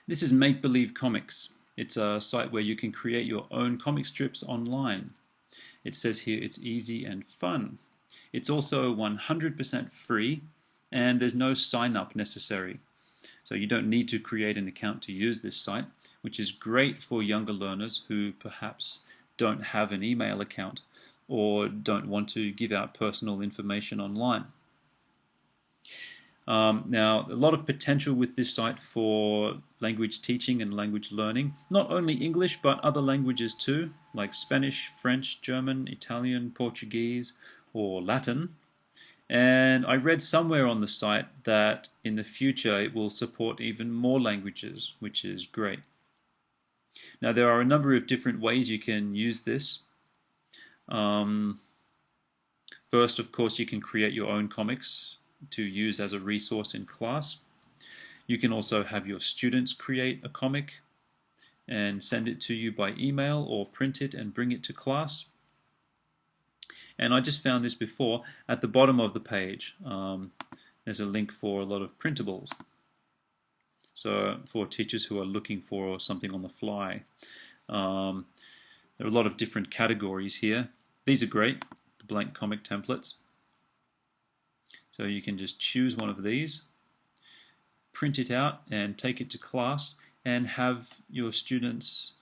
This is Make Believe Comics. It's a site where you can create your own comic strips online. It says here it's easy and fun. It's also 100% free and there's no sign up necessary. So you don't need to create an account to use this site, which is great for younger learners who perhaps don't have an email account or don't want to give out personal information online. Now, a lot of potential with this site for language teaching and language learning. Not only English, but other languages too, like Spanish, French, German, Italian, Portuguese, or Latin. And I read somewhere on the site that in the future it will support even more languages, which is great. Now, there are a number of different ways you can use this. First, of course, you can create your own comics to use as a resource in class. You can also have your students create a comic and send it to you by email or print it and bring it to class. And I just found this before. At the bottom of the page, there's a link for a lot of printables. So for teachers who are looking for something on the fly. There are a lot of different categories here. These are great, the blank comic templates. So you can just choose one of these, print it out and take it to class and have your students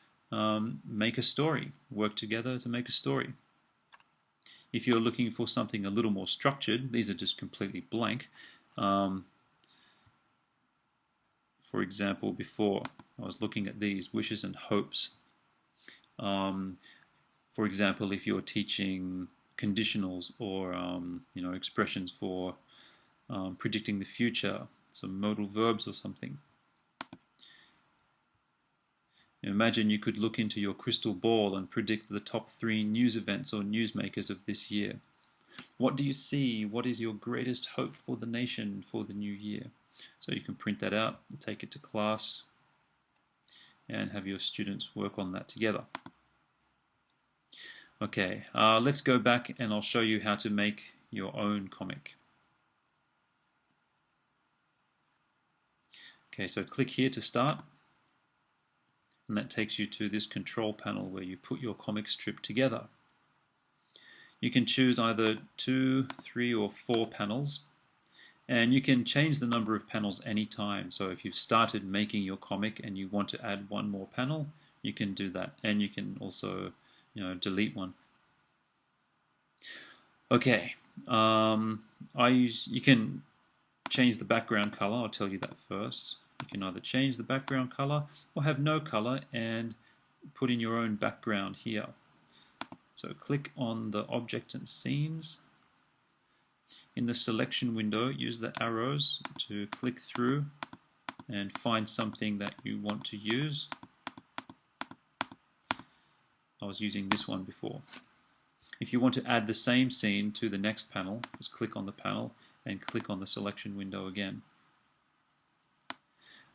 make a story, work together to make a story. If you're looking for something a little more structured, these are just completely blank. For example, before I was looking at these wishes and hopes. For example, if you're teaching conditionals or expressions for predicting the future, some modal verbs or something. Imagine you could look into your crystal ball and predict the top 3 news events or newsmakers of this year. What do you see? What is your greatest hope for the nation for the new year? So you can print that out, take it to class, and have your students work on that together. Okay, let's go back and I'll show you how to make your own comic. Okay, so click here to start. And that takes you to this control panel where you put your comic strip together. You can choose either 2, 3, or 4 panels. And you can change the number of panels anytime. So if you've started making your comic and you want to add one more panel, you can do that. And you can also, delete one. Okay, you can change the background color. I'll tell you that first. You can either change the background color or have no color and put in your own background here. So click on the object and scenes. In the selection window, use the arrows to click through and find something that you want to use. I was using this one before. If you want to add the same scene to the next panel, just click on the panel and click on the selection window again.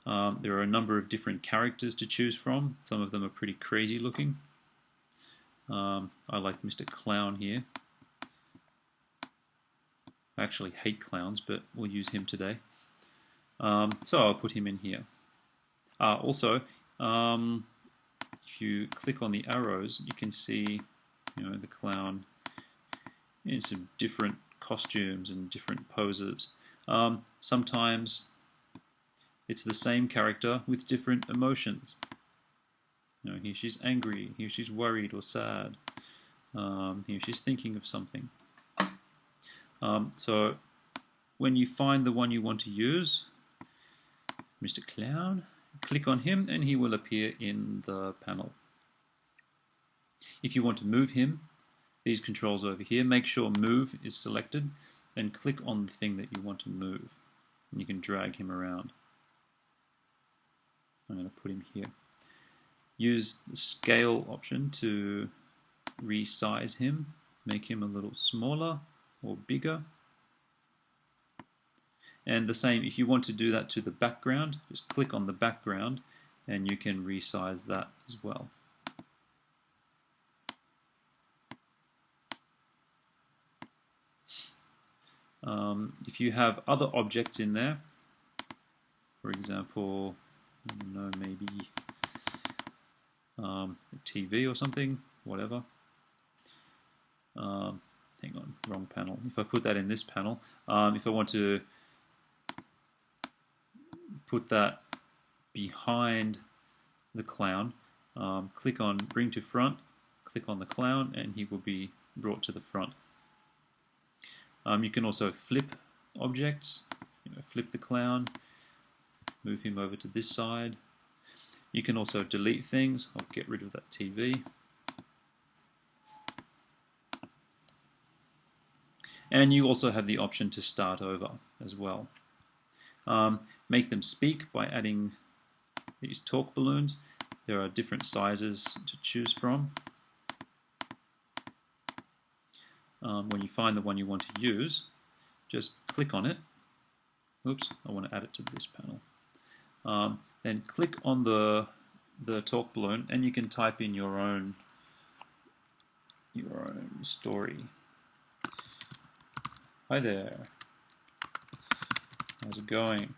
There are a number of different characters to choose from. Some of them are pretty crazy looking. I like Mr. Clown here. I actually hate clowns, but we'll use him today. So I'll put him in here. Also, if you click on the arrows, you can see the clown in some different costumes and different poses. Sometimes it's the same character with different emotions. Here she's angry, here she's worried or sad, here she's thinking of something. So when you find the one you want to use, Mr. Clown, click on him and he will appear in the panel. If you want to move him, these controls over here, make sure move is selected, then click on the thing that you want to move. And you can drag him around. I'm going to put him here. Use the scale option to resize him, make him a little smaller or bigger. And the same, if you want to do that to the background, just click on the background and you can resize that as well. If you have other objects in there, for example, I don't know, maybe a TV or something, whatever. Hang on, wrong panel. If I put that in this panel, if I want to put that behind the clown, click on bring to front, click on the clown, and he will be brought to the front. You can also flip objects, flip the clown, move him over to this side. You can also delete things. I'll get rid of that TV. And you also have the option to start over as well. Make them speak by adding these talk balloons. There are different sizes to choose from. When you find the one you want to use, just click on it. Oops, I want to add it to this panel. Then click on the talk balloon, and you can type in your own story. Hi there. How's it going?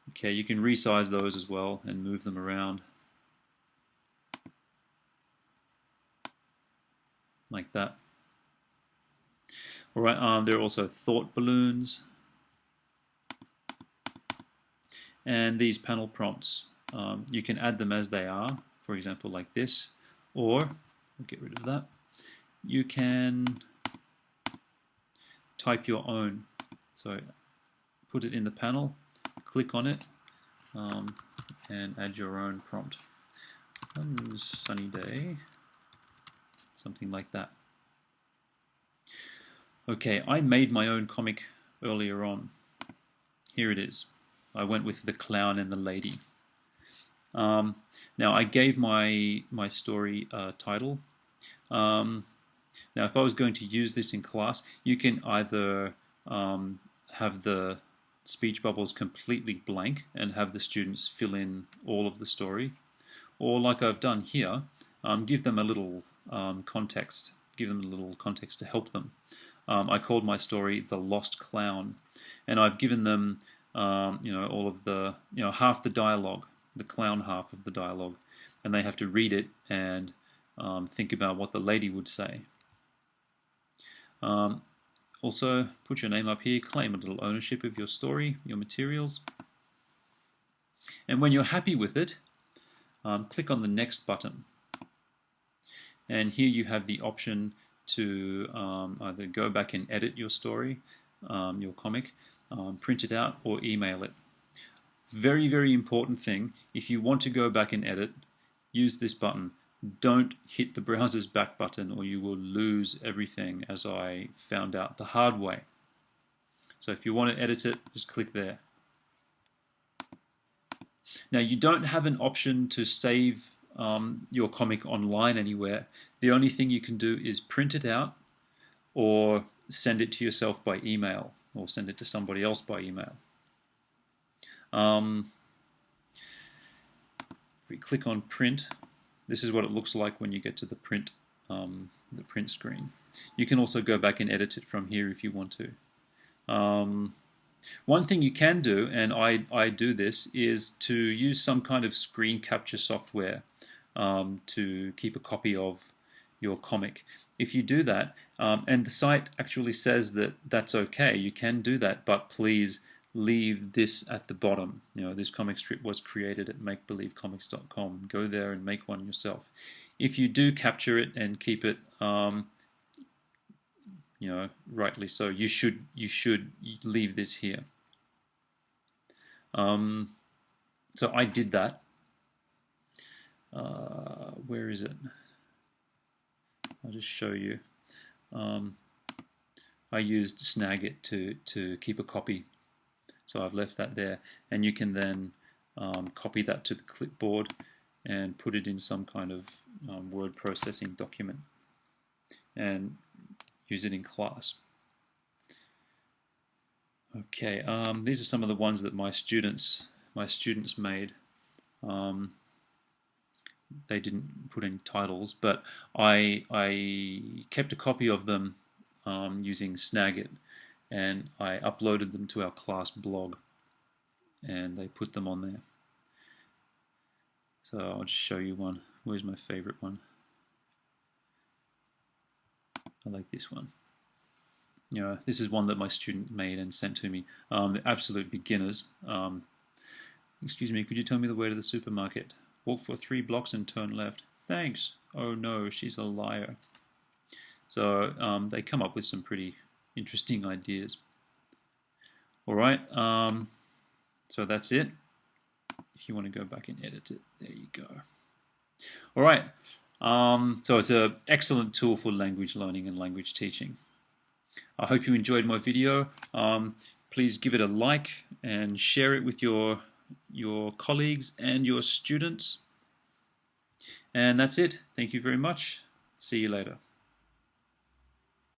Okay, you can resize those as well and move them around like that. All right, there are also thought balloons and these panel prompts. You can add them as they are, for example, like this, or we'll get rid of that. You can type your own. So put it in the panel, click on it, and add your own prompt. One sunny day, something like that. Okay, I made my own comic earlier on. Here it is. I went with the clown and the lady. Now I gave my story a title. Now if I was going to use this in class, you can either have the speech bubbles completely blank and have the students fill in all of the story, or like I've done here, give them a little context. Give them a little context to help them. I called my story "The Lost Clown," and I've given them, all of the, half the dialogue, the clown half of the dialogue, and they have to read it and think about what the lady would say. Also, put your name up here, claim a little ownership of your story, your materials. And when you're happy with it, click on the next button. And here you have the option to either go back and edit your story, your comic, print it out, or email it. Very, very important thing, if you want to go back and edit, use this button. Don't hit the browser's back button or you will lose everything, as I found out the hard way. So if you want to edit it, just click there. Now you don't have an option to save your comic online anywhere. The only thing you can do is print it out or send it to yourself by email or send it to somebody else by email. If we click on print, this is what it looks like when you get to the print screen. You can also go back and edit it from here if you want to. One thing you can do, and I do this, is to use some kind of screen capture software to keep a copy of your comic. If you do that, and the site actually says that that's okay, you can do that, but please leave this at the bottom. This comic strip was created at makebelievecomics.com. Go there and make one yourself. If you do capture it and keep it, rightly so, you should leave this here. So I did that. Where is it? I'll just show you. I used Snagit to keep a copy. So I've left that there, and you can then copy that to the clipboard and put it in some kind of word processing document and use it in class. Okay, these are some of the ones that my students made. They didn't put any titles, but I kept a copy of them using Snagit, and I uploaded them to our class blog. and they put them on there. So I'll just show you one. Where's my favorite one? I like this one. You know, this is one that my student made and sent to me. The absolute beginners. Excuse me, could you tell me the way to the supermarket? Walk for 3 blocks and turn left. Thanks. Oh no, she's a liar. So they come up with some pretty interesting ideas. All right, so that's it. If you want to go back and edit it, there you go. All right, so it's an excellent tool for language learning and language teaching. I hope you enjoyed my video. Please give it a like and share it with your colleagues and your students. And that's it. Thank you very much. See you later.